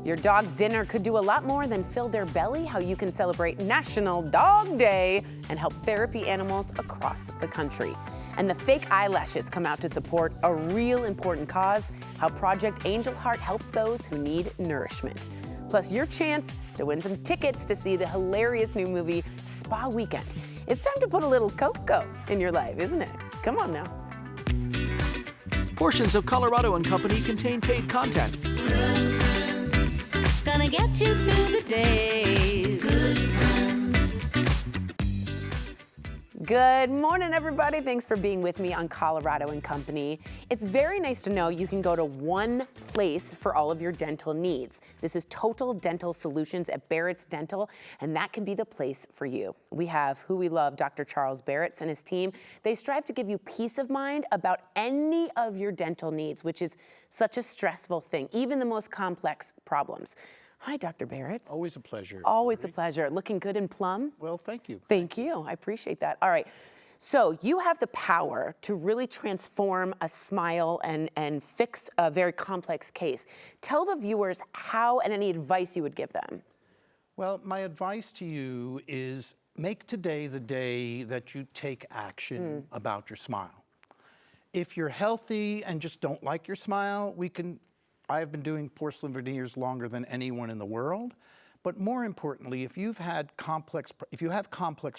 Your dog's dinner could do a lot more than fill their belly, how you can celebrate National Dog Day and help therapy animals across the country. And the fake eyelashes come out to support a real important cause, how Project Angel Heart helps those who need nourishment. Plus your chance to win some tickets to see the hilarious new movie, Spa Weekend. It's time to put a little Coco in your life, isn't it? Come on now. Portions of Colorado and Company contain paid content. Gonna get you through the day. Good morning, everybody. Thanks for being with me on Colorado and Company. It's very nice to know you can go to one place for all of your dental needs. This is Total Dental Solutions at Barrett's Dental, and that can be the place for you. We have who we love, Dr. Charles Barrett's and his team. They strive to give you peace of mind about any of your dental needs, which is such a stressful thing, even the most complex problems. Hi, Dr. Barrett's. Always a pleasure. Always a pleasure. Looking good and plumb? Well, thank you. Thank you. I appreciate that. All right. So you have the power to really transform a smile and fix a very complex case. Tell the viewers how and any advice you would give them. Well, my advice to you is make today the day that you take action about your smile. If you're healthy and just don't like your smile, I've been doing porcelain veneers longer than anyone in the world. But more importantly, if you have complex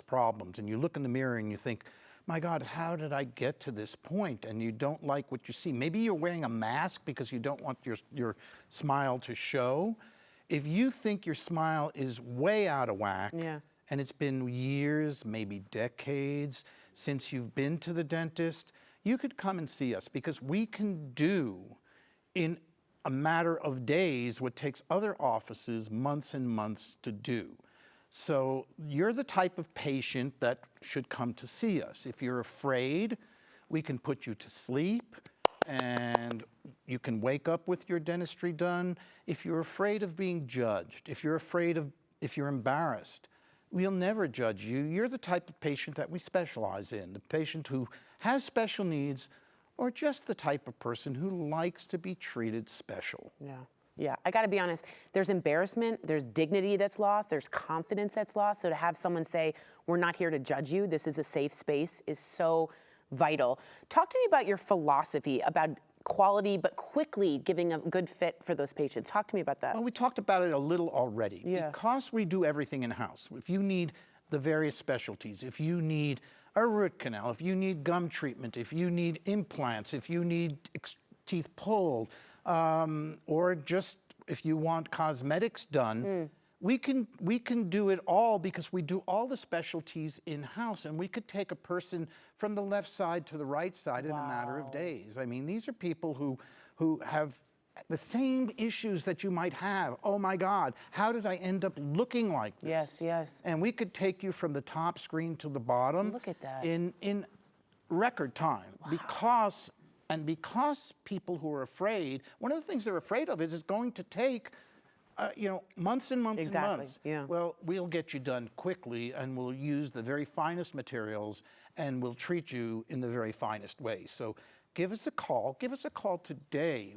problems and you look in the mirror and you think, my God, how did I get to this point? And you don't like what you see. Maybe you're wearing a mask because you don't want your smile to show. If you think your smile is way out of whack, and it's been years, maybe decades since you've been to the dentist, you could come and see us because we can do in a matter of days what takes other offices months and months to do. So you're the type of patient that should come to see us. If you're afraid, we can put you to sleep and you can wake up with your dentistry done. If you're afraid of being judged, if you're embarrassed, we'll never judge you. You're the type of patient that we specialize in, the patient who has special needs or just the type of person who likes to be treated special. Yeah, I gotta be honest, there's embarrassment, there's dignity that's lost, there's confidence that's lost, so to have someone say, we're not here to judge you, this is a safe space, is so vital. Talk to me about your philosophy about quality, but quickly giving a good fit for those patients. Talk to me about that. Well, we talked about it a little already. Because we do everything in-house, if you need the various specialties, if you need a root canal, if you need gum treatment, if you need implants, if you need teeth pulled, or just if you want cosmetics done, we can do it all because we do all the specialties in-house, and we could take a person from the left side to the right side in a matter of days. I mean, these are people who have the same issues that you might have. Oh my God, how did I end up looking like this? Yes. And we could take you from the top screen to the bottom. Look at that. In record time. Because people who are afraid, one of the things they're afraid of is it's going to take months and months and months. Well, we'll get you done quickly and we'll use the very finest materials and we'll treat you in the very finest way. So give us a call. Give us a call today.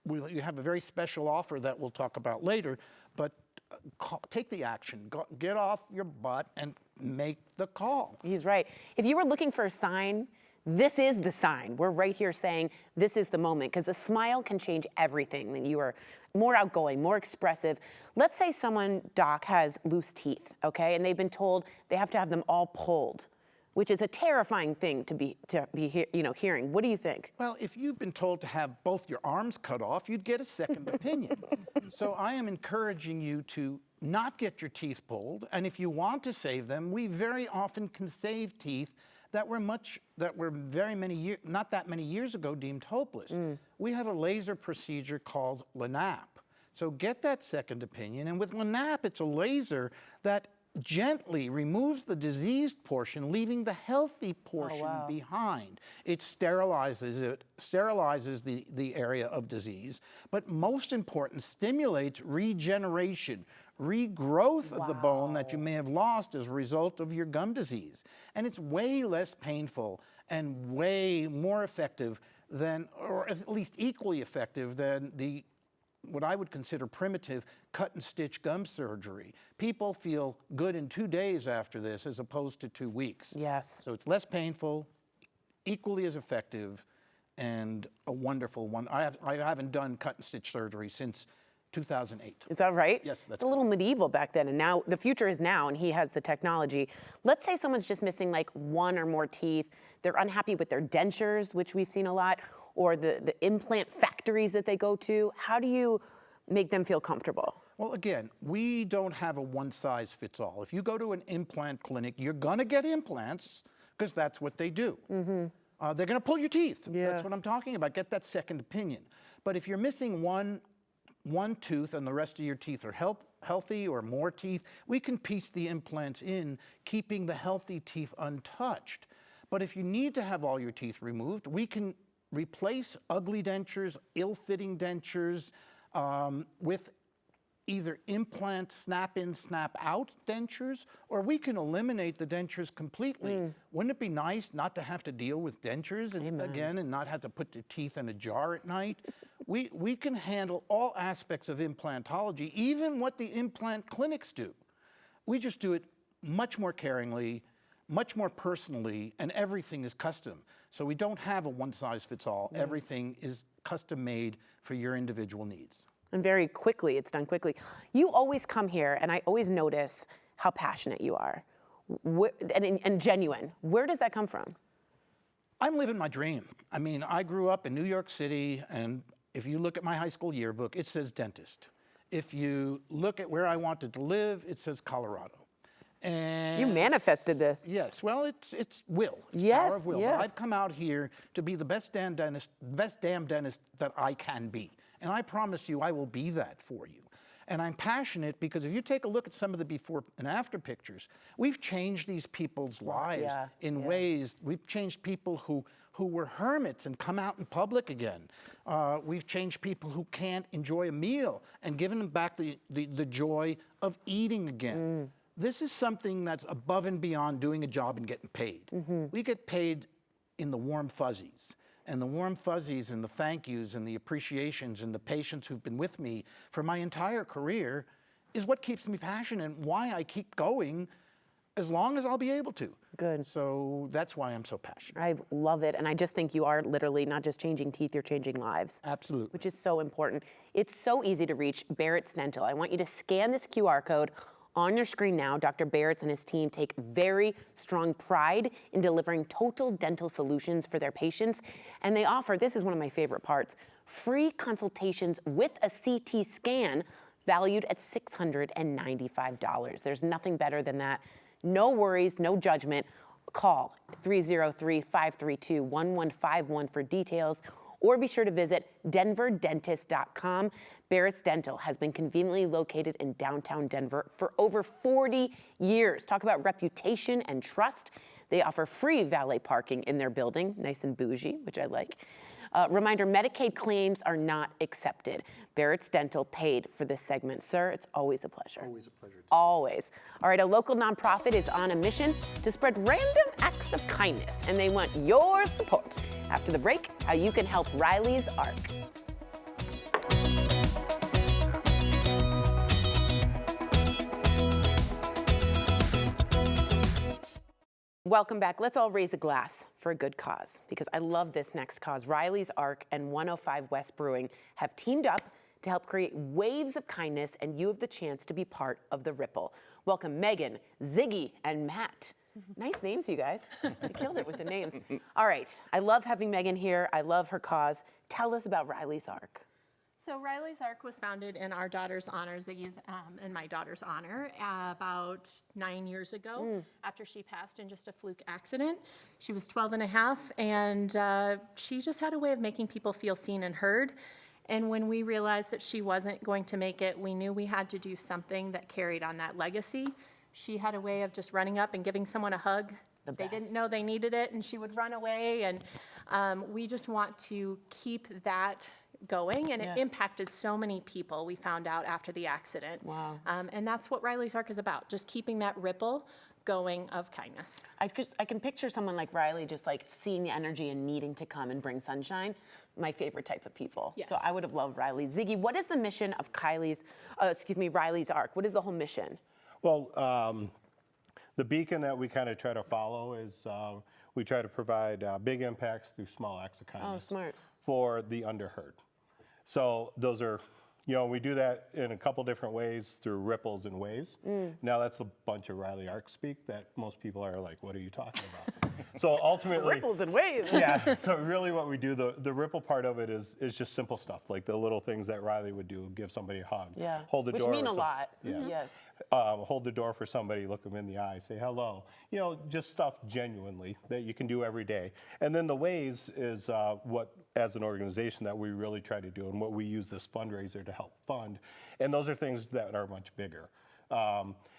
You have a very special offer that we'll talk about later, but take the action. Get off your butt and make the call. He's right. If you were looking for a sign, this is the sign. We're right here saying this is the moment, because a smile can change everything. Then you are more outgoing, more expressive. Let's say someone, doc, has loose teeth, okay, and they've been told they have to have them all pulled, which is a terrifying thing to be hearing. What do you think? Well, if you've been told to have both your arms cut off, you'd get a second opinion. So I am encouraging you to not get your teeth pulled, and if you want to save them, we very often can save teeth that were not that many years ago deemed hopeless. We have a laser procedure called LANAP. So get that second opinion, and with LANAP, it's a laser that gently removes the diseased portion, leaving the healthy portion behind. It sterilizes the area of disease, but most important, stimulates regeneration, regrowth of the bone that you may have lost as a result of your gum disease. And it's way less painful and way more effective than, or at least equally effective than the what I would consider primitive cut and stitch gum surgery. People feel good in 2 days after this as opposed to 2 weeks. Yes. So it's less painful, equally as effective, and a wonderful one. I haven't done cut and stitch surgery since 2008. Is that right? Yes, that's It's a little medieval back then, and now the future is now, and he has the technology. Let's say someone's just missing like one or more teeth. They're unhappy with their dentures, which we've seen a lot, or the implant factories that they go to. How do you make them feel comfortable? Well, again, we don't have a one-size-fits-all. If you go to an implant clinic, you're gonna get implants because that's what they do. They're gonna pull your teeth. That's what I'm talking about. Get that second opinion. But if you're missing one tooth and the rest of your teeth are healthy, or more teeth, we can piece the implants in, keeping the healthy teeth untouched. But if you need to have all your teeth removed, we can replace ugly dentures, ill-fitting dentures, with either implant snap-in, snap-out dentures, or we can eliminate the dentures completely. Wouldn't it be nice not to have to deal with dentures again and not have to put the teeth in a jar at night? We can handle all aspects of implantology, even what the implant clinics do. We just do it much more caringly, much more personally, and everything is custom. So we don't have a one-size-fits-all. Everything is custom-made for your individual needs. And very quickly, it's done quickly. You always come here, and I always notice how passionate you are, and genuine. Where does that come from? I'm living my dream. I mean, I grew up in New York City, and if you look at my high school yearbook, it says dentist. If you look at where I wanted to live, it says Colorado. And You manifested this. yes, well, it's will. It's Yes, power of will. yes. But I've come out here to be the best damn dentist that I can be. And I promise you, I will be that for you. And I'm passionate because if you take a look at some of the before and after pictures, we've changed these people's lives in ways. We've changed people who were hermits and come out in public again. We've changed people who can't enjoy a meal and given them back the joy of eating again. This is something that's above and beyond doing a job and getting paid. We get paid in the warm fuzzies. And the warm fuzzies and the thank yous and the appreciations and the patients who've been with me for my entire career is what keeps me passionate and why I keep going as long as I'll be able to. Good. So that's why I'm so passionate. I love it, and I just think you are literally not just changing teeth, you're changing lives. Absolutely. Which is so important. It's so easy to reach Barrett's Dental. I want you to scan this QR code on your screen now. Dr. Barrett's and his team take very strong pride in delivering total dental solutions for their patients, and they offer, this is one of my favorite parts, free consultations with a CT scan valued at $695. There's nothing better than that. No worries, no judgment. Call 303-532-1151 for details, or be sure to visit denverdentist.com. Barrett's Dental has been conveniently located in downtown Denver for over 40 years. Talk about reputation and trust. They offer free valet parking in their building, nice and bougie, which I like. Reminder, Medicaid claims are not accepted. Barrett's Dental paid for this segment. Sir, it's always a pleasure. Always a pleasure. Always. All right, a local nonprofit is on a mission to spread random acts of kindness, and they want your support. After the break, how you can help Rylie's Arc. Welcome back. Let's all raise a glass for a good cause, because I love this next cause. Rylie's Arc and 105 West Brewing have teamed up to help create waves of kindness, and you have the chance to be part of the ripple. Welcome Megan, Ziggy, and Matt. Nice names, you guys. You killed it with the names. All right, I love having Megan here. I love her cause. Tell us about Rylie's Arc. So Rylie's Arc was founded in our daughter's honor, Ziggy's and my daughter's honor, about 9 years ago after she passed in just a fluke accident. She was 12 and a half, and she just had a way of making people feel seen and heard. And when we realized that she wasn't going to make it, we knew we had to do something that carried on that legacy. She had a way of just running up and giving someone a hug. They didn't know they needed it, and she would run away. And we just want to keep that going, and it impacted so many people, we found out after the accident. Wow. And that's what Rylie's Arc is about, just keeping that ripple going of kindness. I can picture someone like Rylie just like seeing the energy and needing to come and bring sunshine. My favorite type of people. Yes. So I would have loved Rylie. Ziggy, what is the mission of Rylie's Arc? What is the whole mission? Well, the beacon that we kind of try to follow is we try to provide big impacts through small acts of kindness smart. for the underheard. So those are, we do that in a couple different ways through ripples and waves. Now that's a bunch of Rylie Arc speak that most people are like, what are you talking about? So ultimately, Ripples and waves. yeah. So really, what we do, the ripple part of it is just simple stuff like the little things that Rylie would do: give somebody a hug, Yeah. hold the Which door, mean or a lot. Yes. Yes. Hold the door for somebody, look them in the eye, say hello. Just stuff genuinely that you can do every day. And then the ways is what, as an organization, that we really try to do, and what we use this fundraiser to help fund. And those are things that are much bigger.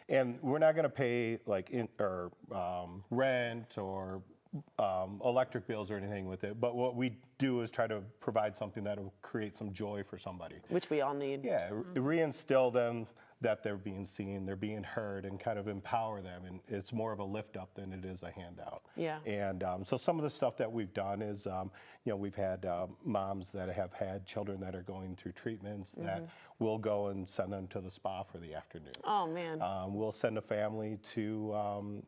And we're not going to pay like rent or electric bills or anything with it, but what we do is try to provide something that will create some joy for somebody. Which we all need. Yeah, reinstill them that they're being seen, they're being heard, and kind of empower them. And it's more of a lift up than it is a handout. Yeah. And so some of the stuff that we've done is, we've had moms that have had children that are going through treatments that we'll go and send them to the spa for the afternoon. Oh, man. We'll send a family to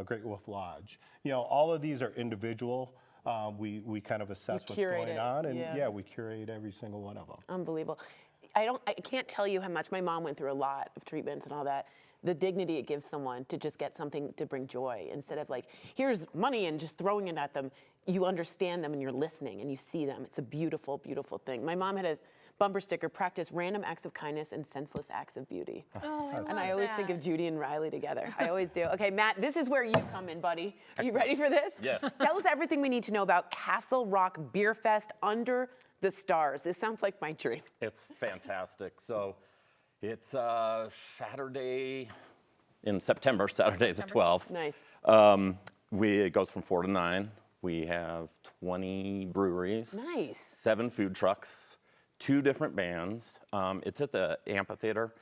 Great Wolf Lodge. All of these are individual. We kind of assess what's curate going it, on, and yeah. we curate every single one of them. Unbelievable. I can't tell you how much my mom went through a lot of treatments and all that. The dignity it gives someone to just get something to bring joy instead of like, here's money and just throwing it at them. You understand them and you're listening and you see them. It's a beautiful, beautiful thing. My mom had a bumper sticker, practice random acts of kindness and senseless acts of beauty. Oh, And I always think of Judy and Rylie together. I always do. Okay, Matt, this is where you come in, buddy. Are you ready for this? Yes. Tell us everything we need to know about Castle Rock Beer Fest Under the Stars. This sounds like my dream. It's fantastic. So it's Saturday in September, Saturday the 12th. Nice. It goes from 4 to 9. We have 20 breweries, Nice. 7 food trucks, 2 different bands. It's at the amphitheater,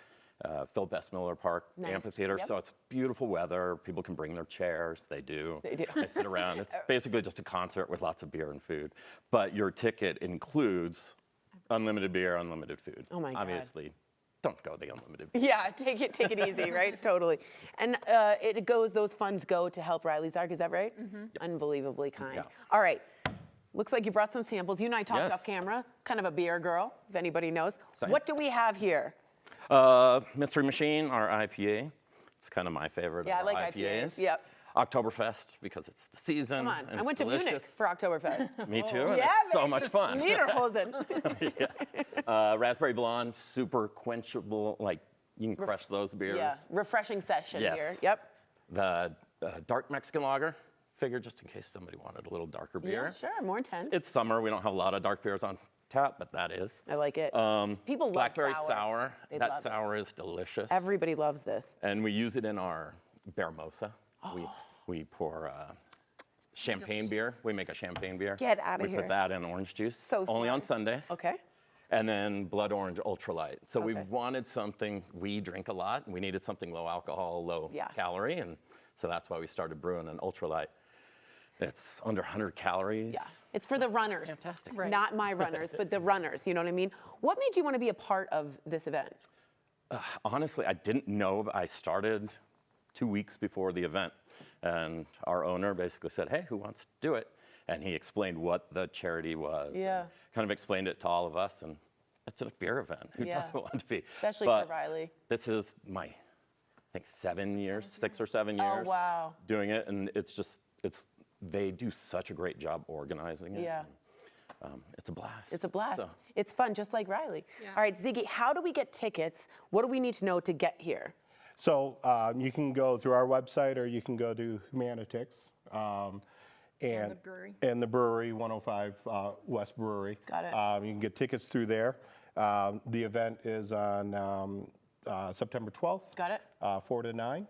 Phil Best Miller Park Nice. Amphitheater. Yep. So it's beautiful weather. People can bring their chairs. They do. They do. They sit around. It's basically just a concert with lots of beer and food. But your ticket includes unlimited beer, unlimited food. Oh my God. Obviously, don't go the unlimited beer. Yeah, take it easy, right? Totally. And those funds go to help Rylie's Arc, is that right? Unbelievably kind. Yeah. All right. Looks like you brought some samples. You and I talked Yes. off camera, kind of a beer girl, if anybody knows. Same. What do we have here? Mystery Machine, our IPA. It's kind of my favorite Yeah, I of like our IPAs. IPAs. Yep. Oktoberfest, because it's the season. Come on. and I went it's to delicious. Munich for Oktoberfest. Me too, and Yeah, it's so baby. much fun. Lederhosen. Raspberry Blonde, super quenchable, like you can crush those beers. Yeah, refreshing session Yes. here. Yep. The dark Mexican lager, figured just in case somebody wanted a little darker beer. Yeah, sure, more intense. It's summer, we don't have a lot of dark beers on tap, but that is. I like it. People love Blackberry sour. sour, They that love it. sour is delicious. Everybody loves this. And we use it in our Baramosa. We pour champagne beer. We make a champagne beer. Get outta We here. put that in orange juice. So only on smart. Sundays. Okay. And then blood orange ultralight. So we Okay. wanted something, we drink a lot, and we needed something low alcohol, low Yeah. calorie, and so that's why we started brewing an ultralight. It's under 100 calories. Yeah. It's for the runners. Fantastic. Right. Not my runners, but the runners, you know what I mean? What made you want to be a part of this event? Honestly, I didn't know, but I started 2 weeks before the event, and our owner basically said, hey, who wants to do it? And he explained what the charity was. Yeah. And kind of explained it to all of us, and it's a beer event. Who Yeah. doesn't want to be? Especially But for Rylie. This is my, I think, 7 years, 6 or 7 Oh, years wow. doing it, and they do such a great job organizing it. Yeah. It's a blast. It's a blast. So- It's fun, just like Rylie. Yeah. All right, Ziggy, how do we get tickets? What do we need to know to get here? So you can go through our website, or you can go to Humanitix. And the brewery. And the brewery, 105 West Brewery. Got it. You can get tickets through there. The event is on September 12th. Got it. 4 to 9.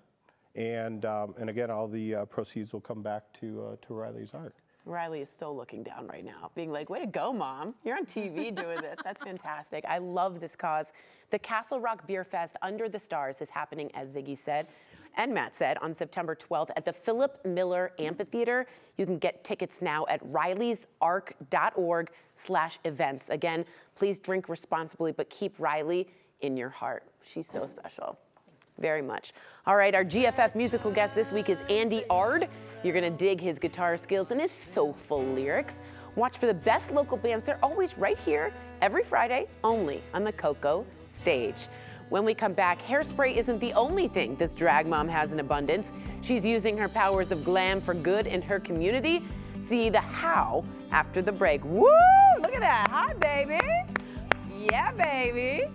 And again, all the proceeds will come back to Rylie's Arc. Rylie is so looking down right now, being like, way to go, Mom. You're on TV doing this. That's fantastic. I love this cause. The Castle Rock Beer Fest Under the Stars is happening, as Ziggy said. and Matt said, on September 12th at the Philip Miller Amphitheater. You can get tickets now at ryliesarc.org/events. Again, please drink responsibly, but keep Rylie in your heart. She's so special. Very much. All right, our GFF musical guest this week is Andy Ard. You're gonna dig his guitar skills and his soulful lyrics. Watch for the best local bands. They're always right here every Friday, only on the KUSA stage. When we come back, hairspray isn't the only thing this drag mom has in abundance. She's using her powers of glam for good in her community. See the how after the break. Woo! Look at that. Hi, baby. Yeah, baby.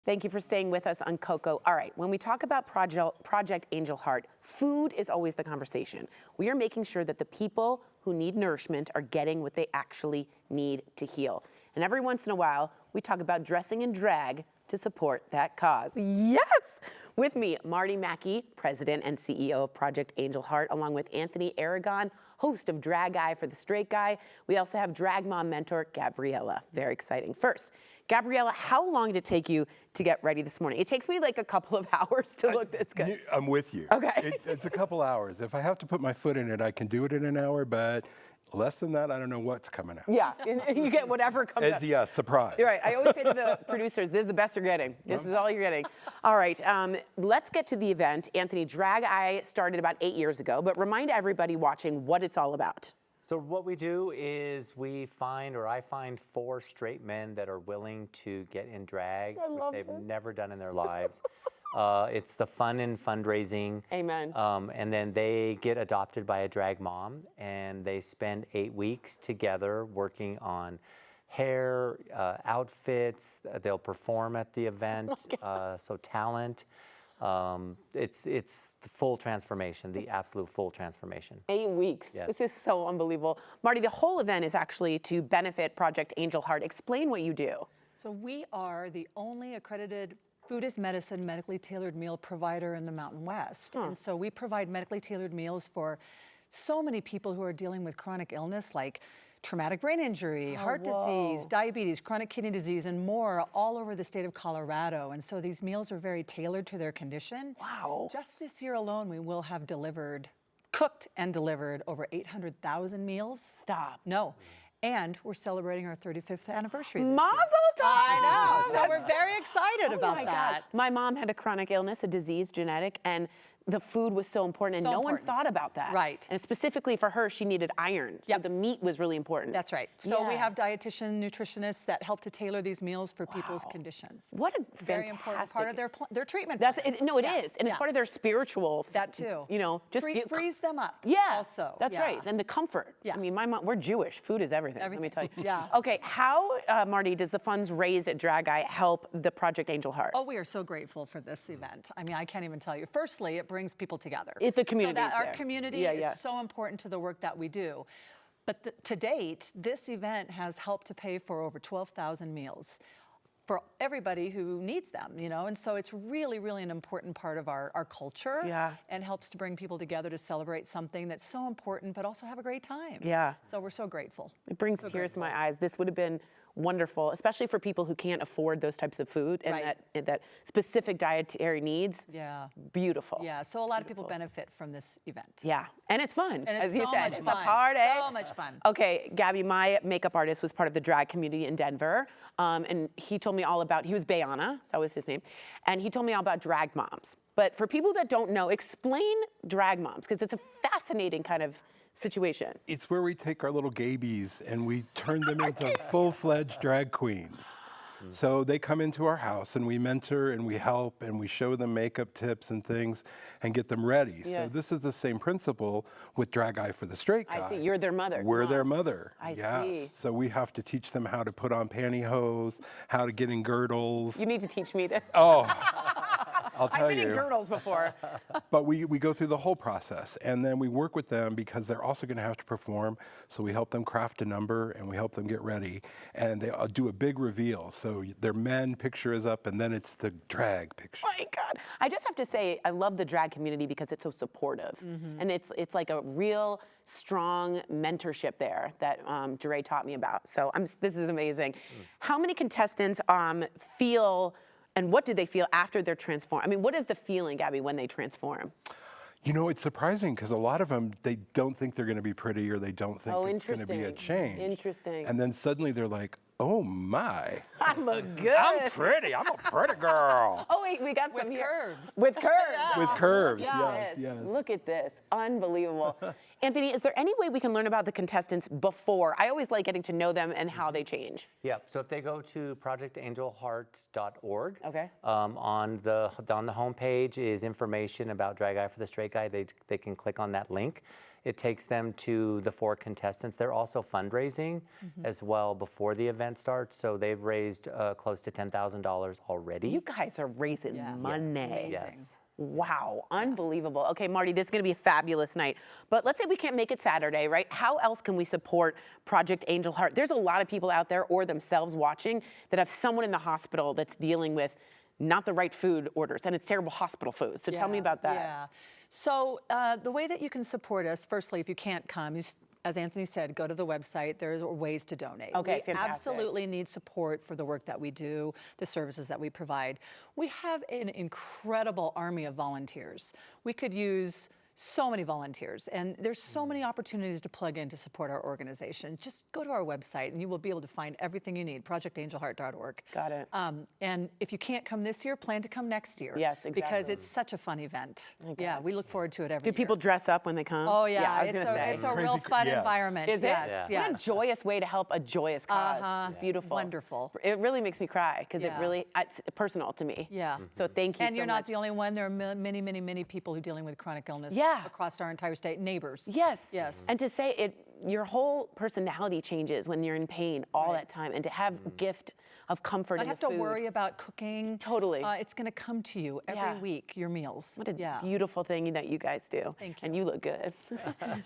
Thank you for staying with us on KUSA. All right, when we talk about Project Angel Heart, food is always the conversation. We are making sure that the people who need nourishment are getting what they actually need to heal. And every once in a while, we talk about dressing in drag to support that cause. Yes! With me, Marty Mackey, President and CEO of Project Angel Heart, along with Anthony Aragon, host of Drag Eye for the Straight Guy. We also have drag mom mentor, Gabriella. Very exciting. First, Gabriella, how long did it take you to get ready this morning? It takes me like a couple of hours to look this good. I'm with you. Okay. It's a couple hours. If I have to put my foot in it, I can do it in an hour, but less than that, I don't know what's coming out. Yeah, and you get whatever comes up. Yeah, surprise. You're right. I always say to the producers, this is the best you're getting. This is all you're getting. All right, let's get to the event. Anthony, Drag Eye started about 8 years ago, but remind everybody watching what it's all about. So what we do is I find 4 straight men that are willing to get in drag, which they've never done in their lives. It's the fun and fundraising. Amen. And then they get adopted by a drag mom, and they spend 8 weeks together working on hair, outfits. They'll perform at the event, so talent. It's the full transformation, the absolute full transformation. 8 weeks. Yes. This is so unbelievable. Marty, the whole event is actually to benefit Project Angel Heart. Explain what you do. So we are the only accredited food is medicine medically tailored meal provider in the Mountain West. And so we provide medically tailored meals for so many people who are dealing with chronic illness like traumatic brain injury, heart disease, diabetes, chronic kidney disease, and more all over the state of Colorado. And so these meals are very tailored to their condition. Wow. Just this year alone, we will have cooked and delivered over 800,000 meals. Stop. No. And we're celebrating our 35th anniversary this Mazel year. tov! I know. So we're very excited about my that. God. My mom had a chronic illness, a disease, genetic, and the food was so important, and So no one important. thought about that. Right. And specifically for her, she needed iron, so the meat was really important. That's right. So we Yeah. have dietitian, nutritionists that help to tailor these meals for people's conditions. What a Very important part of their treatment. That's plan. it. No, it Yeah. is, and it's Yeah. part of their spiritual. That too. You know, just frees them up. Yeah. Also. That's Yeah. right. And the comfort. Yeah. I mean, my mom. We're Jewish. Food is everything. Let me tell you. Yeah. Okay. How, Marty, does the funds raised at Drag Eye help the Project Angel Heart? Oh, we are so grateful for this event. I mean, I can't even tell you. Firstly, it brings people together. The community. So that our there. community is so important to the work that we do. But to date, this event has helped to pay for over 12,000 meals for everybody who needs them, you know? And so it's really, really an important part of our culture and helps to bring people together to celebrate something that's so important, but also have a great time. Yeah. So we're so grateful. It brings tears to my eyes. This would have been wonderful, especially for people who can't afford those types of food and that specific dietary needs. Yeah. Beautiful. Yeah, so a lot of people benefit from this event. Yeah, and it's fun, And it's as you so said. much It's fun. a party. So much fun. Okay, Gabby, my makeup artist was part of the drag community in Denver, and he told me all about, he was Bayana, that was his name, and he told me all about drag moms. But for people that don't know, explain drag moms, because it's a fascinating kind of situation. It's where we take our little gabies and we turn them into full-fledged drag queens. So they come into our house and we mentor and we help and we show them makeup tips and things and get them ready. Yes. So this is the same principle with Drag Eye for the Straight Guy. I see, you're their mother. We're their moms. mother. I yes. see. So we have to teach them how to put on pantyhose, how to get in girdles. You need to teach me this. Oh, I'll tell I've been you. in girdles before. But we go through the whole process, and then we work with them because they're also going to have to perform. So we help them craft a number, and we help them get ready. And they do a big reveal. So their men picture is up, and then it's the drag picture. Oh my God. I just have to say, I love the drag community because it's so supportive. And it's like a real strong mentorship there that Jure taught me about. So this is amazing. How many contestants feel And what do they feel after they're transformed? I mean, what is the feeling, Gabby, when they transform? You know, it's surprising because a lot of them, they don't think they're going to be pretty or they don't think it's going to be a change. Interesting. And then suddenly they're like, oh my. I look good. I'm pretty. I'm a pretty girl. Oh, wait, we got some With here. curves. With curves. With curves, Yes. yes. Look at this. Unbelievable. Anthony, is there any way we can learn about the contestants before? I always like getting to know them and how they change. Yep. So if they go to projectangelheart.org, Okay. On the homepage is information about Drag Eye for the Straight Guy. They can click on that link. It takes them to the 4 contestants. They're also fundraising as well before the event starts. So they've raised close to $10,000 already. You guys are raising money. Yes. Wow, unbelievable. Okay, Marty, this is going to be a fabulous night. But let's say we can't make it Saturday, right? How else can we support Project Angel Heart? There's a lot of people out there or themselves watching that have someone in the hospital that's dealing with not the right food orders, and it's terrible hospital food. So tell me about that. Yeah. So the way that you can support us, firstly, if you can't come, as Anthony said, go to the website. There are ways to donate. Okay, we fantastic. absolutely need support for the work that we do, the services that we provide. We have an incredible army of volunteers. We could use so many volunteers, and there's so many opportunities to plug in to support our organization. Just go to our website and you will be able to find everything you need, projectangelheart.org. Got it. And if you can't come this year, plan to come next year. Yes, exactly. Because it's such a fun event. Yeah, we look forward to it every Do year. people dress up when they come? Oh yeah, I was going to say. it's a real fun environment. Is yes, it? yes. What a joyous way to help a joyous cause. It's beautiful. Wonderful. It really makes me cry because Yeah. it's personal to me. Yeah. So thank you And so you're much. not the only one. There are many, many, many people who are dealing with chronic illness Yeah. across our entire state. Neighbors. Yes. Yes. And to say it, your whole personality changes when you're in pain all that time, and to have a gift of comfort Not in have the to food. worry about cooking. Totally. It's going to come to you every week, your meals. What a beautiful thing that you guys do. Thank you. And you look good.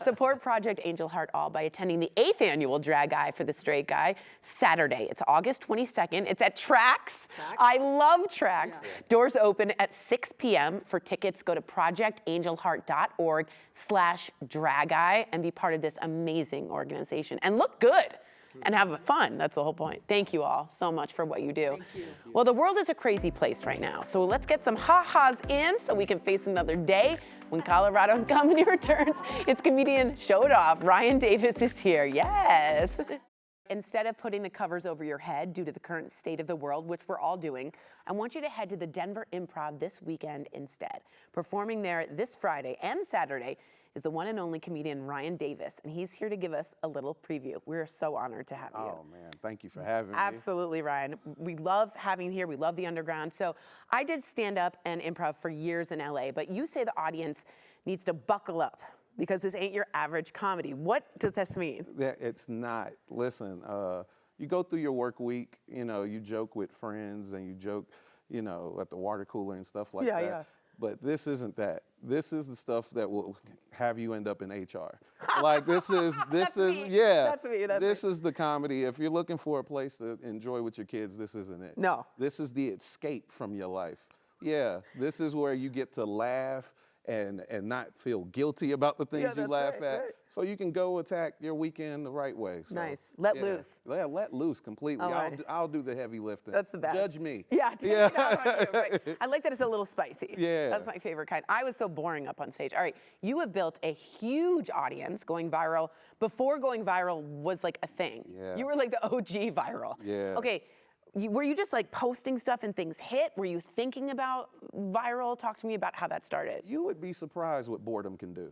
Support Project Angel Heart All by attending the 8th annual Drag Eye for the Straight Guy Saturday. It's August 22nd. It's at Trax. I love Trax. Doors open at 6 p.m. For tickets, go to projectangelheart.org/drageye and be part of this amazing organization. And look good. And have fun. That's the whole point. Thank you all so much for what you do. Thank you. Well, the world is a crazy place right now. So let's get some ha-has in so we can face another day when Colorado and Company returns. It's comedian Show It Off. Ryan Davis is here. Yes. Instead of putting the covers over your head due to the current state of the world, which we're all doing, I want you to head to the Denver Improv this weekend instead. Performing there this Friday and Saturday is the one and only comedian Ryan Davis, and he's here to give us a little preview. We're so honored to have you. Oh man, thank you for having me. Absolutely, Ryan. We love having you here. We love the underground. So I did stand-up and improv for years in LA, but you say the audience needs to buckle up because this ain't your average comedy. What does this mean? It's not. Listen, you go through your work week, you joke with friends and you joke, at the water cooler and stuff like that. Yeah. But this isn't that. This is the stuff that will have you end up in HR. Like this is That's me. This is the comedy. If you're looking for a place to enjoy with your kids, this isn't it. No. This is the escape from your life. Yeah. This is where you get to laugh and not feel guilty about the things you laugh at. Right. So you can go attack your weekend the right way. So, nice. Let loose. Yeah, let loose completely. Right. I'll do the heavy lifting. That's the best. Judge me. Yeah, take it out on you. Right. I like that it's a little spicy. Yeah. That's my favorite kind. I was so boring up on stage. All right, you have built a huge audience going viral before going viral was like a thing. Yeah. You were like the OG viral. Yeah. Okay. Were you just like posting stuff and things hit? Were you thinking about viral? Talk to me about how that started. You would be surprised what boredom can do.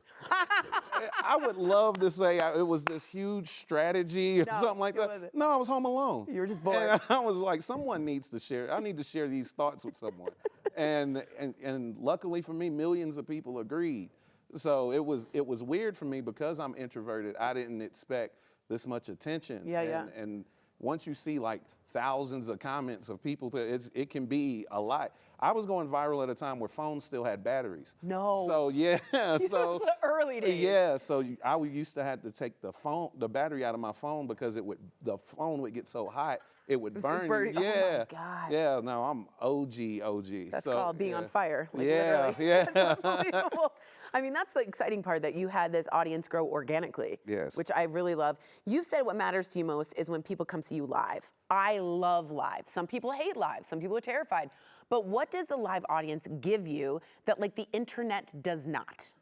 I would love to say it was this huge strategy or something like that. Wasn't. No, I was home alone. You were just bored. And I was like, someone needs to share. I need to share these thoughts with someone. and luckily for me, millions of people agreed. So it was weird for me because I'm introverted. I didn't expect this much attention. And once you see like thousands of comments of people, it can be a lot. I was going viral at a time where phones still had batteries. No. So yeah, so the early days. Yeah, so I used to have to take the battery out of my phone because the phone would get so hot it would burn you. Yeah. Oh my God. Yeah. No, I'm OG. That's so, called being on fire. Like yeah. literally. Yeah. That's unbelievable. I mean, that's the exciting part, that you had this audience grow organically. Yes. Which I really love. You've said what matters to you most is when people come see you live. I love live. Some people hate live. Some people are terrified. But what does the live audience give you that like the internet does not?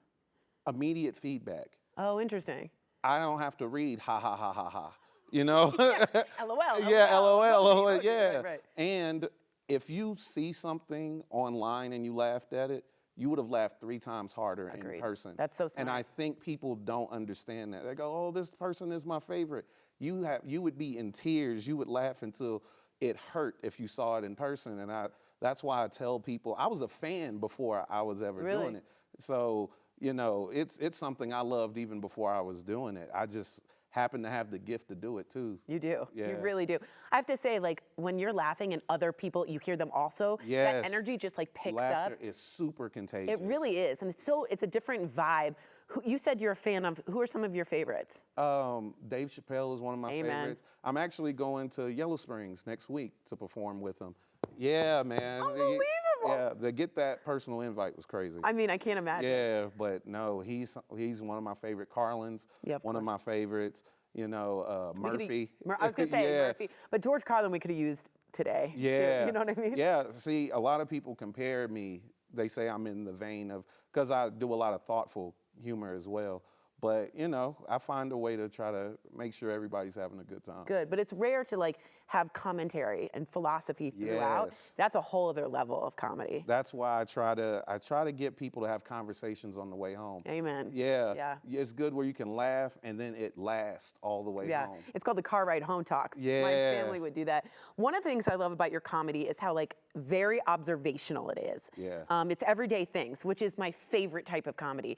Immediate feedback. Oh, interesting. I don't have to read ha ha ha ha ha. You know? LOL. Yeah, LOL. emoji, Yeah. right. And if you see something online and you laughed at it, you would have laughed 3 times harder Agreed. in person. That's so smart. And I think people don't understand that. They go, "Oh, this person is my favorite." You would be in tears. You would laugh until it hurt if you saw it in person. And that's why I tell people, I was a fan before I was ever Really? doing it. So, you know, it's something I loved even before I was doing it. I just happen to have the gift to do it too. You do. Yeah. You really do. I have to say, like, when you're laughing and other people, you hear them also, Yes. that energy just like picks Laughter up. is super contagious. It really is. And it's a different vibe. You said you're a fan of, who are some of your favorites? Dave Chappelle is one of my Amen. favorites. I'm actually going to Yellow Springs next week to perform with him. Yeah, man. Unbelievable. Yeah, to get that personal invite was crazy. I mean, I can't imagine. Yeah, but no, he's one of my favorite. Carlin's Yeah, of one of my course. favorites. You know, We could've- Murphy. I was going to say Yeah. Murphy. But George Carlin we could have used today. too. Yeah. You know what I mean? Yeah. See, a lot of people compare me. They say I'm in the vein of, because I do a lot of thoughtful humor as well. But, you know, I find a way to try to make sure everybody's having a good time. Good, but it's rare to like have commentary and philosophy throughout. Yes. That's a whole other level of comedy. That's why I try to get people to have conversations on the way home. Amen. Yeah. Yeah. It's good where you can laugh and then it lasts all the way Yeah, home. it's called the car ride home talks. My Yeah. family would do that. One of the things I love about your comedy is how like very observational it is. Yeah. It's everyday things, which is my favorite type of comedy.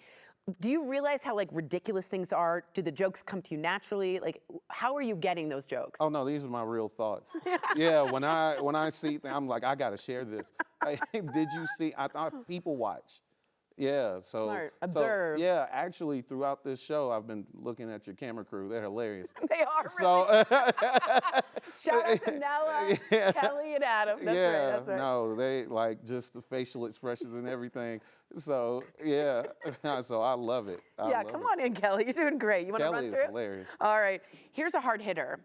Do you realize how like ridiculous things are? Do the jokes come to you naturally? Like, how are you getting those jokes? Oh no, these are my real thoughts. Yeah, when I see things, I'm like, I gotta share this. Did you see? I thought people watch. Yeah, so Smart. so, Observe. yeah, actually, throughout this show, I've been looking at your camera crew. They're hilarious. They are. So Shout out to Nella, Yeah. Kelly, and Adam. That's yeah, right. That's right. no, they like just the facial expressions and everything. So yeah, so I love it. Yeah, come on in, Kelly. You're doing great. You want to Kelly run is through? hilarious. All right. Here's a hard hitter.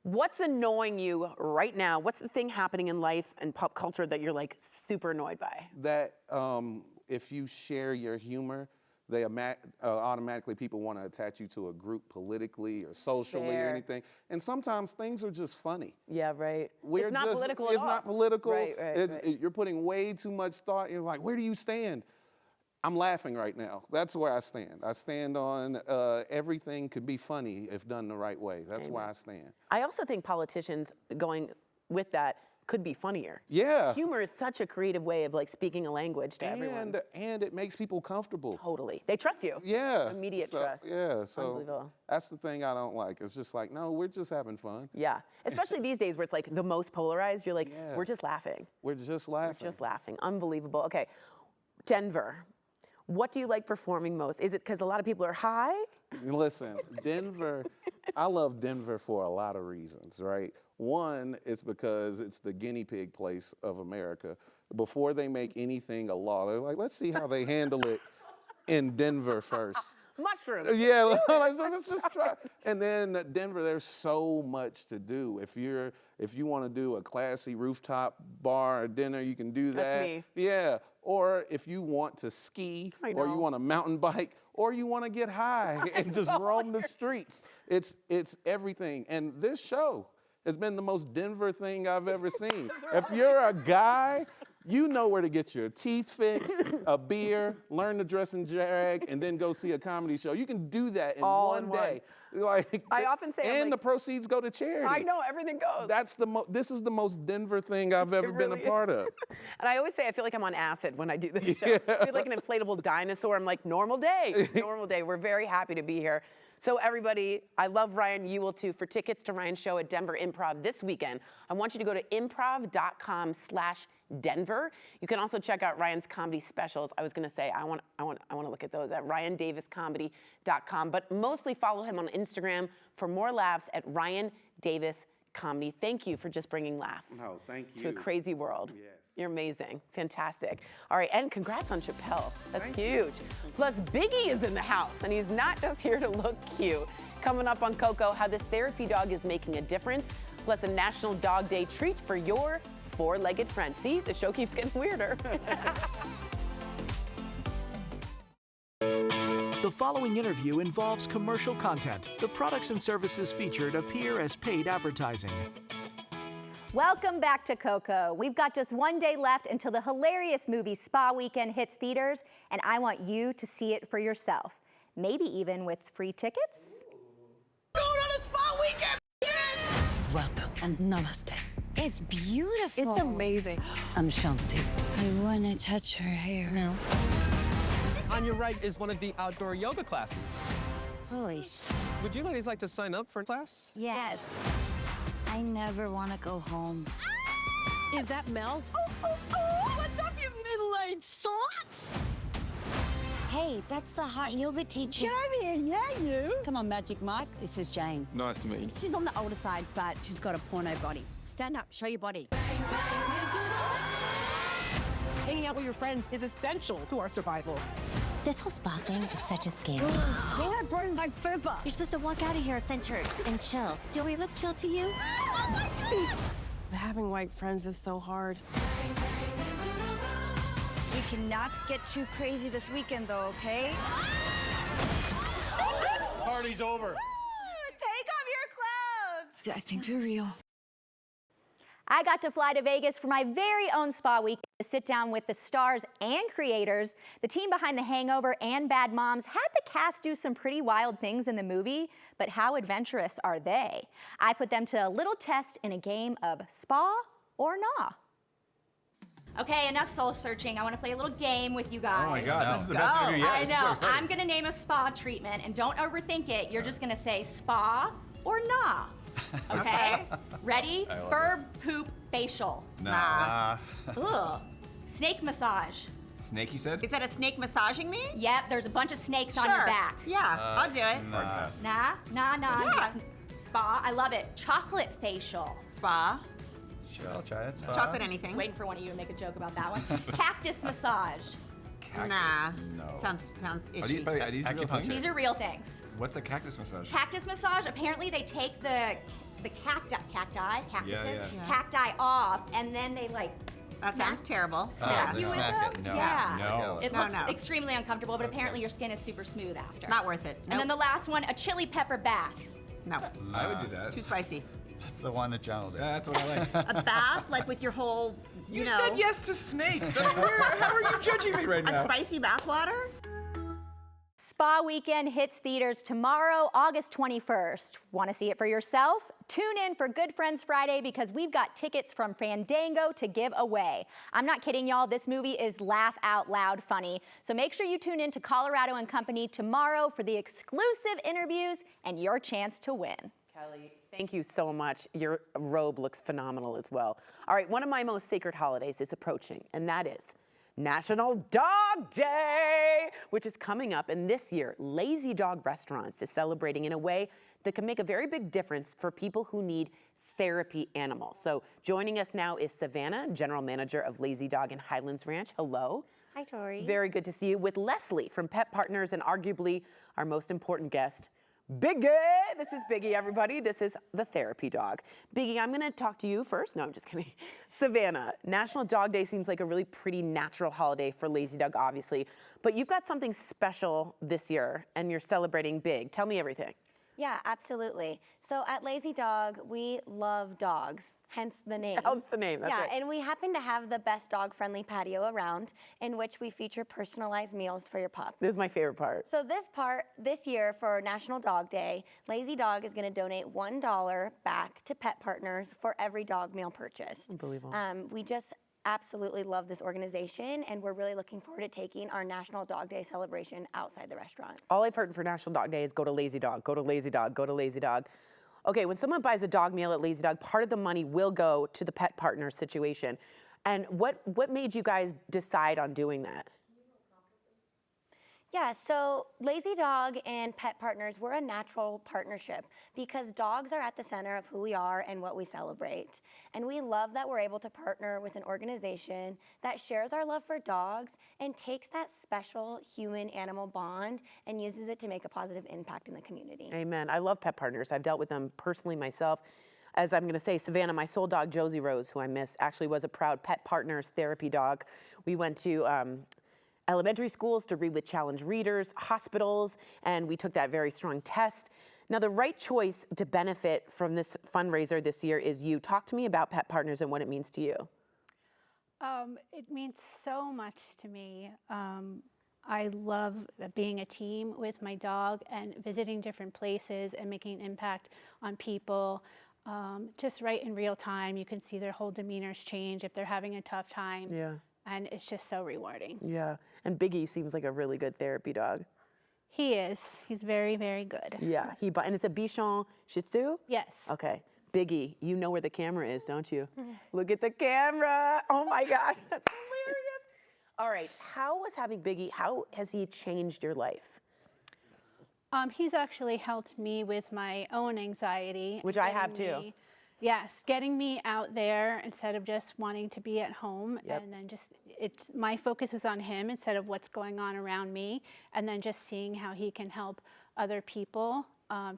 What's annoying you right now? What's the thing happening in life and pop culture that you're like super annoyed by? That if you share your humor, they automatically people want to attach you to a group politically or socially Fair. or anything. And sometimes things are just funny. Yeah, right. We're it's not just- political at It's all. not political. Right, right, right. You're putting way too much thought. You're like, where do you stand? I'm laughing right now. That's where I stand. I stand on everything could be funny if done the right way. That's where I stand. I also think politicians going with that could be funnier. Yeah. Humor is such a creative way of like speaking a language to everyone. And it makes people comfortable. Totally. They trust you. Yeah. Immediate so, trust. Yeah. So Unbelievable. that's the thing I don't like. It's just like, no, we're just having fun. Yeah. Especially these days where it's like the most polarized. You're like, Yeah. we're just laughing. We're just laughing. Just laughing. Unbelievable. Okay. Denver. What do you like performing most? Is it because a lot of people are high? Listen, Denver, I love Denver for a lot of reasons, right? One, it's because it's the guinea pig place of America. Before they make anything a law, they're like, let's see how they handle it in Denver first. Mushrooms. Yeah, let's just try. And then Denver, there's so much to do. If you want to do a classy rooftop bar or dinner, you can do that. That's me. Yeah. Or if you want to ski, or you want to mountain bike, or you want to get high and just roam the streets. It's everything. And this show has been the most Denver thing I've ever seen. If you're a guy, you know where to get your teeth fixed, a beer, learn to dress in drag, and then go see a comedy show. You can do that in All one in day. Like, I often say, I'm and the like- proceeds go to charity. I know, everything goes. That's this is the most Denver thing I've ever been a really part of. And I always say I feel like I'm on acid when I do this show. I feel like an inflatable dinosaur. I'm like, normal day, normal day. We're very happy to be here. So everybody, I love Ryan. You will too. For tickets to Ryan's show at Denver Improv this weekend, I want you to go to improv.com/Denver. You can also check out Ryan's comedy specials. I was going to say I want to look at those at ryandaviscomedy.com, but mostly follow him on Instagram for more laughs at Ryan Davis comedy. Thank you for just bringing laughs No, thank you. to a crazy world. Yes. You're amazing. Fantastic. All right, and congrats on Chappelle. That's huge. Plus, Biggie is in the house, and he's not just here to look cute. Coming up on Coco, how this therapy dog is making a difference, plus a National Dog Day treat for your four-legged friend. See, the show keeps getting weirder. The following interview involves commercial content. The products and services featured appear as paid advertising. Welcome back to Coco. We've got just one day left until the hilarious movie Spa Weekend hits theaters, and I want you to see it for yourself. Maybe even with free tickets. Go to the Spa Weekend, bitches! Welcome and namaste. It's beautiful. It's amazing. I'm Shanti. I want to touch her hair. No. On your right is one of the outdoor yoga classes. Holy sh! Would you ladies like to sign up for a class? Yes. I never want to go home. Is that Mel? What's up, you middle-aged sluts? Hey, that's the hot yoga teacher. Get over here, yeah, you. Come on, Magic Mike. This is Jane. Nice to meet you. She's on the older side, but she's got a porno body. Stand up, show your body. Hanging out with your friends is essential to our survival. This whole spa thing is such a scam. They are burning my fupa. You're supposed to walk out of here centered and chill. Do we look chill to you? Oh my God! Having white friends is so hard. We cannot get too crazy this weekend, though, okay? Party's over. Take off your clothes. I think they're real. I got to fly to Vegas for my very own spa weekend to sit down with the stars and creators. The team behind The Hangover and Bad Moms had the cast do some pretty wild things in the movie, but how adventurous are they? I put them to a little test in a game of spa or nah. Okay, enough soul searching. I want to play a little game with you guys. Oh my God, this is the best interview yet. I This is so know. exciting. I'm gonna name a spa treatment, and don't overthink it. You're just gonna say spa or nah. Okay? Ready? I love Verb, poop, facial. Nah. Ugh. Snake massage. Snake, you said? Is that a snake massaging me? Yep, there's a bunch of snakes on your back. Yeah, I'll do it. Hard pass. Nah. Yeah. Spa, I love it. Chocolate facial. Spa. Sure, I'll try it. Chocolate I anything. was waiting for one of you to make a joke about that one. Cactus massage. Cactus? Nah. No. Sounds Are itchy. these real things? These are real things. What's a cactus massage? Cactus massage, apparently they take the cactuses, Yeah. cacti off, and then they like That sounds terrible. smack they you with smack them. it. No. Yeah. No. It No, looks no. extremely uncomfortable, but apparently your skin is super smooth after. Not worth it. And then the last one, a chili pepper bath. No. I would do that. Too spicy. That's the one that John will do. That's what I like. A bath, like with your whole, You know. said yes to snakes. I mean, how are you judging me right A now? spicy bath water? Spa Weekend hits theaters tomorrow, August 21st. Want to see it for yourself? Tune in for Good Friends Friday because we've got tickets from Fandango to give away. I'm not kidding, y'all. This movie is laugh out loud funny. So make sure you tune in to Colorado and Company tomorrow for the exclusive interviews and your chance to win. Kelly, thank you so much. Your robe looks phenomenal as well. All right, one of my most sacred holidays is approaching, and that is National Dog Day, which is coming up. And this year, Lazy Dog Restaurants is celebrating in a way that can make a very big difference for people who need therapy animals. So joining us now is Savannah, General Manager of Lazy Dog in Highlands Ranch. Hello. Hi, Tori. Very good to see you. With Leslie from Pet Partners and arguably our most important guest, Biggie. This is Biggie, everybody. This is the therapy dog. Biggie, I'm going to talk to you first. No, I'm just kidding. Savannah, National Dog Day seems like a really pretty natural holiday for Lazy Dog, obviously. But you've got something special this year, and you're celebrating big. Tell me everything. Yeah, absolutely. So at Lazy Dog, we love dogs, hence the name. Helps the name, that's yeah, right. and we happen to have the best dog-friendly patio around, in which we feature personalized meals for your pup. This is my favorite part. So this year for National Dog Day, Lazy Dog is going to donate $1 back to Pet Partners for every dog meal purchased. Unbelievable. We just absolutely love this organization, and we're really looking forward to taking our National Dog Day celebration outside the restaurant. All I've heard for National Dog Day is go to Lazy Dog, go to Lazy Dog, go to Lazy Dog. Okay, when someone buys a dog meal at Lazy Dog, part of the money will go to the Pet Partner situation. And what made you guys decide on doing that? Yeah, so Lazy Dog and Pet Partners, we're a natural partnership because dogs are at the center of who we are and what we celebrate. And we love that we're able to partner with an organization that shares our love for dogs and takes that special human-animal bond and uses it to make a positive impact in the community. Amen. I love Pet Partners. I've dealt with them personally myself. As I'm going to say, Savannah, my soul dog, Josie Rose, who I miss, actually was a proud Pet Partners therapy dog. We went to elementary schools to read with challenged readers, hospitals, and we took that very strong test. Now, the right choice to benefit from this fundraiser this year is you. Talk to me about Pet Partners and what it means to you. It means so much to me. I love being a team with my dog and visiting different places and making an impact on people. Just right in real time, you can see their whole demeanors change if they're having a tough time. Yeah. And it's just so rewarding. Yeah. And Biggie seems like a really good therapy dog. He is. He's very, very good. Yeah. And it's a Bichon Shih Tzu? Yes. Okay. Biggie, you know where the camera is, don't you? Look at the camera. Oh my God, that's hilarious. All right. How has he changed your life? He's actually helped me with my own anxiety. Which I have too. Yes, getting me out there instead of just wanting to be at home. Yep. And then my focus is on him instead of what's going on around me. And then just seeing how he can help other people.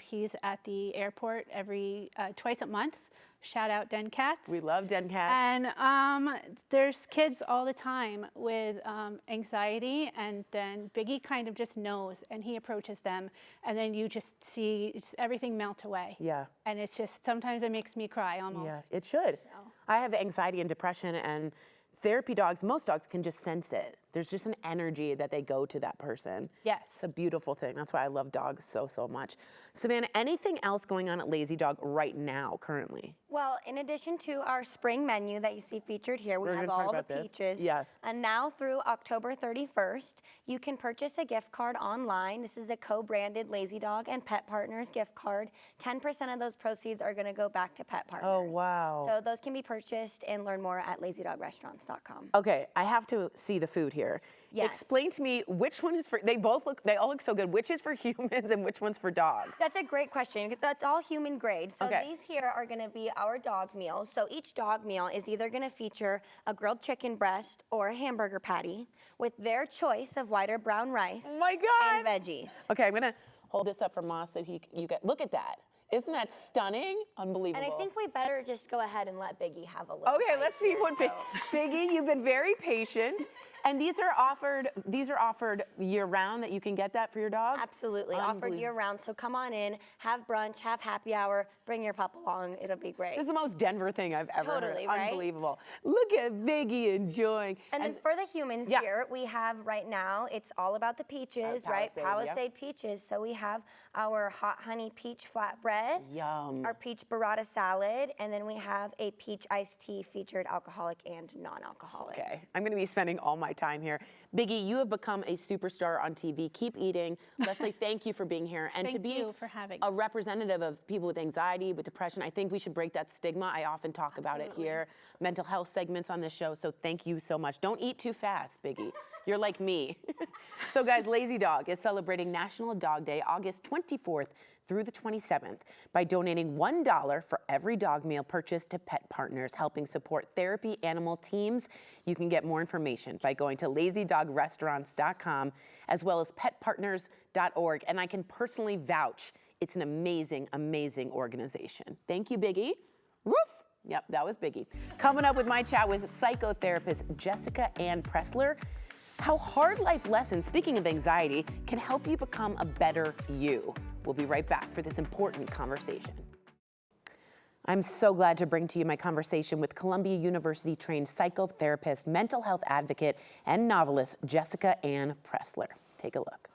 He's at the airport twice a month. Shout out Den Cats. We love Den Cats. And there's kids all the time with anxiety, and then Biggie kind of just knows, and he approaches them, and then you just see everything melt away. Yeah. And it's just, sometimes it makes me cry almost. Yeah, it should. So. I have anxiety and depression, and therapy dogs, most dogs can just sense it. There's just an energy that they go to that person. Yes. It's a beautiful thing. That's why I love dogs so, so much. Savannah, anything else going on at Lazy Dog right now, currently? Well, in addition to our spring menu that you see featured here, we have all the peaches. Yes. And now through October 31st, you can purchase a gift card online. This is a co-branded Lazy Dog and Pet Partners gift card. 10% of those proceeds are going to go back to Pet Partners. Oh, wow. So those can be purchased and learn more at lazydogrestaurants.com. Okay, I have to see the food here. Yes. Explain to me which one is for, they all look so good. Which is for humans and which one's for dogs? That's a great question. That's all human grade. So these here are going to be our dog meals. So each dog meal is either going to feature a grilled chicken breast or a hamburger patty with their choice of white or brown rice. Oh my God. And veggies. Okay, I'm gonna hold this up for Moss so you get, look at that. Isn't that stunning? Unbelievable. And I think we better just go ahead and let Biggie have a look. Okay, let's see what Biggie, you've been very patient. And these are offered year-round, that you can get that for your dog? Absolutely, offered year-round. So come on in, have brunch, have happy hour, bring your pup along. It'll be great. This is the most Denver thing I've ever heard. Right? Unbelievable. Look at Biggie enjoying. And then for the humans here, we have right now, it's all about the peaches, right? Palisade peaches. So we have our hot honey peach flatbread. Yum. Our peach burrata salad. And then we have a peach iced tea featured alcoholic and non-alcoholic. Okay, I'm gonna be spending all my time here. Biggie, you have become a superstar on TV. Keep eating. Leslie, thank you for being here. And to be for having a representative of people with anxiety, with depression, I think we should break that stigma. I often talk about it here. Mental health segments on this show, so thank you so much. Don't eat too fast, Biggie. You're like me. So guys, Lazy Dog is celebrating National Dog Day, August 24th through the 27th by donating $1 for every dog meal purchased to Pet Partners, helping support therapy animal teams. You can get more information by going to lazydogrestaurants.com as well as petpartners.org. And I can personally vouch it's an amazing, amazing organization. Thank you, Biggie. Woof. Yep, that was Biggie. Coming up with my chat with psychotherapist Jessica Ann Pressler, how hard life lessons, speaking of anxiety, can help you become a better you. We'll be right back for this important conversation. I'm so glad to bring to you my conversation with Columbia University trained psychotherapist, mental health advocate, and novelist Jessica Ann Pressler. Take a look.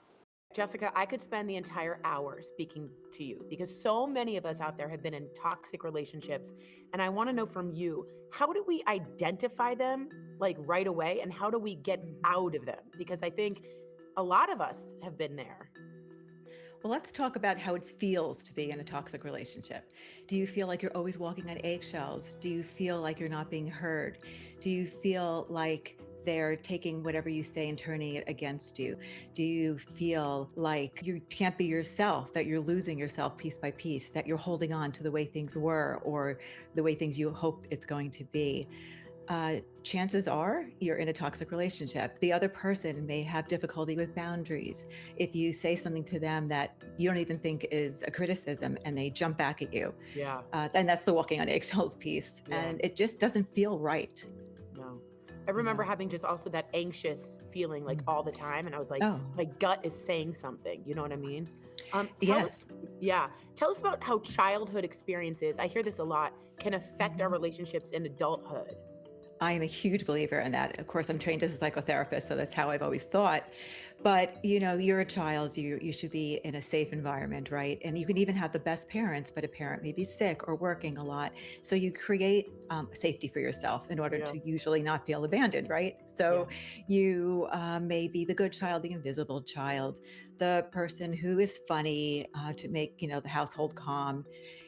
Jessica, I could spend the entire hour speaking to you because so many of us out there have been in toxic relationships. And I want to know from you, how do we identify them like right away and how do we get out of them? Because I think a lot of us have been there. Well, let's talk about how it feels to be in a toxic relationship. Do you feel like you're always walking on eggshells? Do you feel like you're not being heard? Do you feel like they're taking whatever you say and turning it against you? Do you feel like you can't be yourself, that you're losing yourself piece by piece, that you're holding on to the way things were or the way things you hoped it's going to be? Chances are you're in a toxic relationship. The other person may have difficulty with boundaries. If you say something to them that you don't even think is a criticism and they jump back at you, Yeah. then that's the walking on eggshells piece. Yeah. And it just doesn't feel right. No. I remember having just also that anxious feeling like all the time. And I was like, Oh. my gut is saying something. You know what I mean? Tell Yes. us- yeah. Tell us about how childhood experiences, I hear this a lot, can affect our relationships in adulthood. I am a huge believer in that. Of course, I'm trained as a psychotherapist, so that's how I've always thought. But you're a child, you should be in a safe environment, right? And you can even have the best parents, but a parent may be sick or working a lot. So you create safety for yourself in order to usually not feel abandoned, right? So you may be the good child, the invisible child, the person who is funny to make the household calm.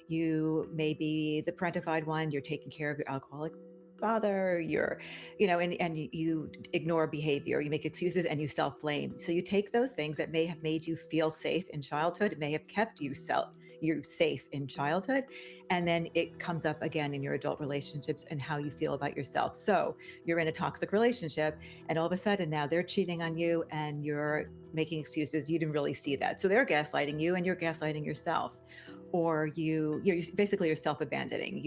You may be the parentified one, you're taking care of your alcoholic father, and you ignore behavior, you make excuses and you self-blame. So you take those things that may have made you feel safe in childhood, it may have kept you safe in childhood, and then it comes up again in your adult relationships and how you feel about yourself. So you're in a toxic relationship and all of a sudden now they're cheating on you and you're making excuses. You didn't really see that. So they're gaslighting you and you're gaslighting yourself. Or you're self-abandoning.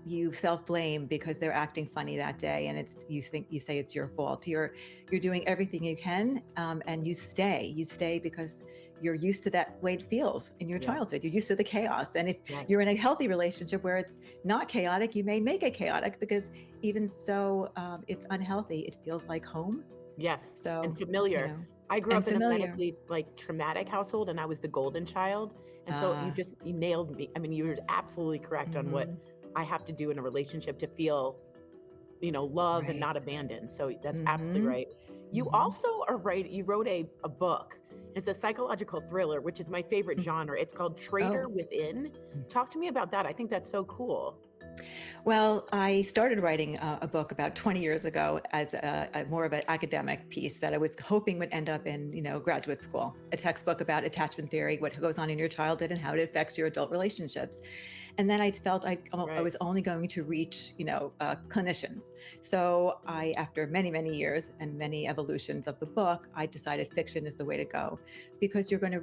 You self-blame because they're acting funny that day, and you say it's your fault. You're doing everything you can, and you stay because you're used to that way it feels in your childhood. You're used to the chaos, and if you're in a healthy relationship where it's not chaotic, you may make it chaotic because even so, it's unhealthy. It feels like home. Yes, So and familiar. I grew and up in a familiar. medically traumatic household, and I was the golden child. And so you nailed me. I mean, you were absolutely correct on what I have to do in a relationship to feel, love and not abandoned. So that's absolutely right. You also are right. You wrote a book. It's a psychological thriller, which is my favorite genre. It's called Traitor Within. Talk to me about that. I think that's so cool. Well, I started writing a book about 20 years ago as a more of an academic piece that I was hoping would end up in, graduate school, a textbook about attachment theory, what goes on in your childhood and how it affects your adult relationships. And then I felt I was only going to reach, clinicians. So after many, many years and many evolutions of the book, I decided fiction is the way to go because you're going to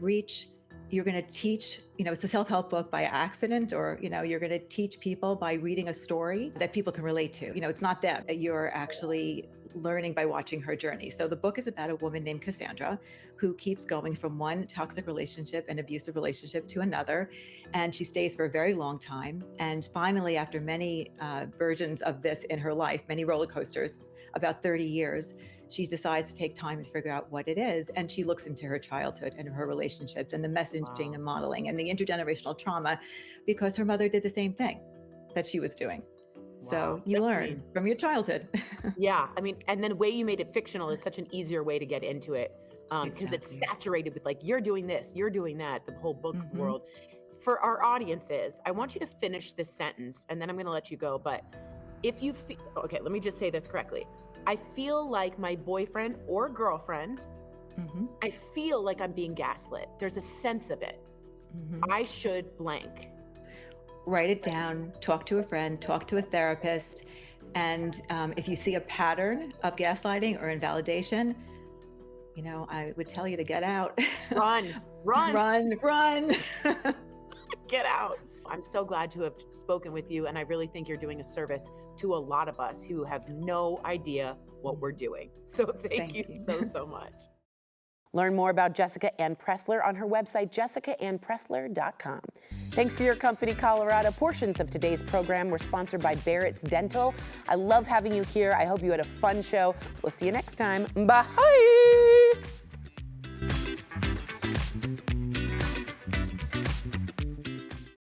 teach, it's a self-help book by accident, or, you're going to teach people by reading a story that people can relate to. It's not them. You're actually learning by watching her journey. So the book is about a woman named Cassandra who keeps going from one toxic relationship and abusive relationship to another. And she stays for a very long time. And finally, after many versions of this in her life, many roller coasters, about 30 years, she decides to take time to figure out what it is. And she looks into her childhood and her relationships and the messaging and modeling and the intergenerational trauma because her mother did the same thing that she was doing. So you learn from your childhood. Yeah. I mean, and then the way you made it fictional is such an easier way to get into it because it's saturated with you're doing this, you're doing that, the whole book world. For our audiences, I want you to finish this sentence and then I'm going to let you go. But if you feel, okay, let me just say this correctly. I feel like my boyfriend or girlfriend, I feel like I'm being gaslit. There's a sense of it. I should blank. Write it down, talk to a friend, talk to a therapist. And if you see a pattern of gaslighting or invalidation, I would tell you to get out. Run. Get out. I'm so glad to have spoken with you. And I really think you're doing a service to a lot of us who have no idea what we're doing. So thank you so much. Learn more about Jessica Ann Pressler on her website, jessicaannpressler.com. Thanks for your company, Colorado. Portions of today's program were sponsored by Barrett's Dental. I love having you here. I hope you had a fun show. We'll see you next time. Bye.